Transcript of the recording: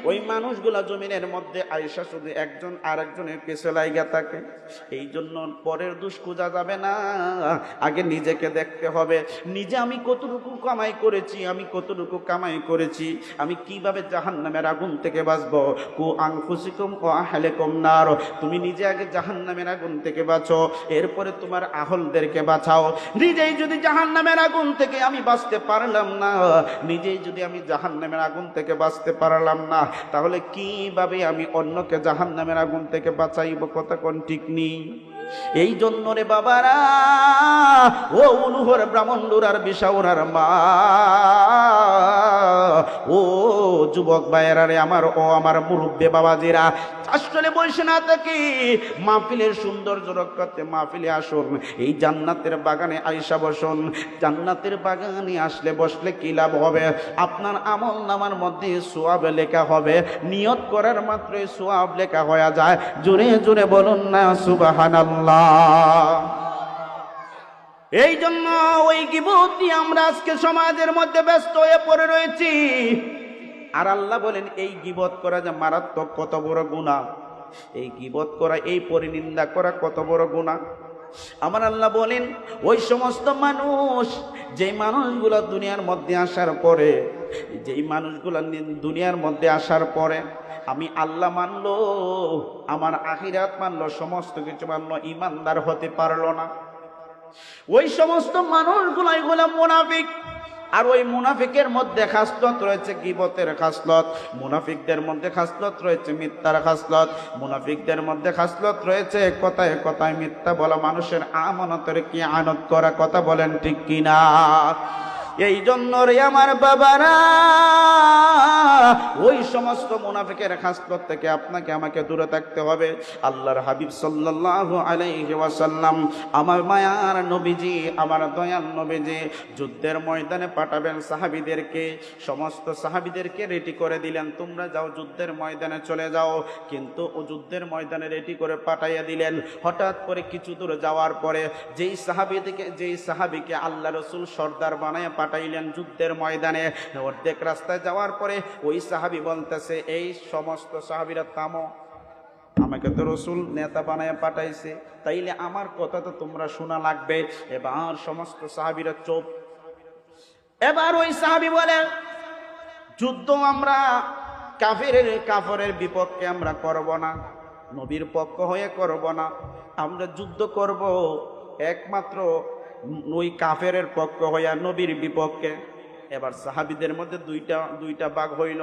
ওই মানুষগুলা জমিনের মধ্যে আয়েশা শুধু একজন আরেকজনের পিছে লাইগা থাকে। এই জন্য পরের দোষ খোঁজা যাবে না, আগে নিজেকে দেখতে হবে। নিজে আমি কতটুকু কামাই করেছি, আমি কতটুকু কামাই করেছি, আমি কিভাবে জাহান্নামের আগুন থেকে বাঁচবো। কু আনফুসিকুম ও আহলিকুম নার, তুমি নিজে আগে জাহান্নামের আগুন থেকে বাঁচো, এরপরে তোমার আহলদেরকে বাঁচাও। নিজেই যদি জাহান্নামের আগুন থেকে আমি বাঁচতে পারলাম না, নিজেই যদি আমি জাহান্নামের আগুন থেকে বাঁচতে পারলাম না, তাহলে কিভাবে আমি অন্যকে জাহান্নামের আগুন থেকে বাঁচাইব? কথা কোন ঠিক নেই। এই জন্য রে বাবারা, ও অনুহর ব্রাহ্মণুর আর বিশাউরার মা, ও যুবক ভাইয়েরা রে আমার, ও আমার মুরব্বী বাবাজিরা, আসলে বসে না থাকি, মাহফিলের সৌন্দর্য রক্ষাতে মাহফিলে আসুন, এই জান্নাতের বাগানে আইসা বসুন। জান্নাতের বাগানে আসলে বসলে কি লাভ হবে? আপনার আমল নামার মধ্যে সোয়াব লেখা হবে, নিয়ত করার মাত্রই সোয়াব লেখা হয়ে যায়। জোরে জোরে বলুন না সুবহানাল্লাহ। এই জন্য ওই গীবত নিয়ে আমরা আজকে সমাজের মধ্যে ব্যস্ত হয়ে পড়ে রয়েছি। আর আল্লাহ বলেন এই গীবত করা যে মারাত্মক কত বড় গুনাহ, এই গীবত করা, এই পরিনিন্দা করা কত বড় গুনাহ। আমার আল্লাহ বলেন ওই সমস্ত মানুষ, যেই মানুষগুলো দুনিয়ার মধ্যে আসার পরে, যেই মানুষগুলো দুনিয়ার মধ্যে আসার পরে আমি আল্লাহ মানলো, আমার আখিরাত মানলো, সমস্ত কিছু মানলো, ইমানদার হতে পারলো না, ওই সমস্ত মানুষগুলাই হলো মুনাফিক। আর ওই মুনাফিকের মধ্যে খাসলত রয়েছে গীবতের খাসলত, মুনাফিকদের মধ্যে খাসলত রয়েছে মিথ্যার খাসলত, মুনাফিকদের মধ্যে খাসলত রয়েছে কথায় কথায় মিথ্যা বলা, মানুষের আমানতের কি আনত করা। কথা বলেন ঠিক কিনা? এই জন্য রে আমার বাবারা, ওই সমস্ত মুনাফিকের খাসলত থেকে আপনাকে আমাকে দূরে থাকতে হবে। আল্লাহর হাবিব সাল্লাল্লাহু আলাইহি ওয়াসাল্লাম, আমার মায়ার নবীজি, আমার দয়াল নবীজি যুদ্ধের ময়দানে পাঠাবেন সাহাবীদেরকে, সমস্ত সাহাবীদেরকে রেডি করে দিলেন, তোমরা যাও যুদ্ধের ময়দানে চলে যাও। কিন্তু ও যুদ্ধের ময়দানে রেডি করে পাঠাইয়া দিলেন। হঠাৎ করে কিছু দূর যাওয়ার পরে যেই সাহাবীকে আল্লাহ রাসূল সর্দার বানায় পাঠাইলেন যুদ্ধের ময়দানে, অর্ধেক রাস্তায় যাওয়ার পরে ওই সাহাবী বলতেছে, এই সমস্ত সাহাবীরা থামো, আমাকে তো রাসূল নেতা বানায় পাঠাইছে, তাইলে আমার কথা তো তোমরা শোনা লাগবে। এবার সমস্ত সাহাবীরা চুপ। এবার ওই সাহাবী বলে, যুদ্ধ আমরা কাফেরের বিপক্ষে আমরা করব না, নবীর পক্ষ হয়ে করব না, আমরা যুদ্ধ করব একমাত্র ওই কাফেরের পক্ষ হইয়া নবীর বিপক্ষে। এবার সাহাবীদের মধ্যে দুইটা ভাগ হইল।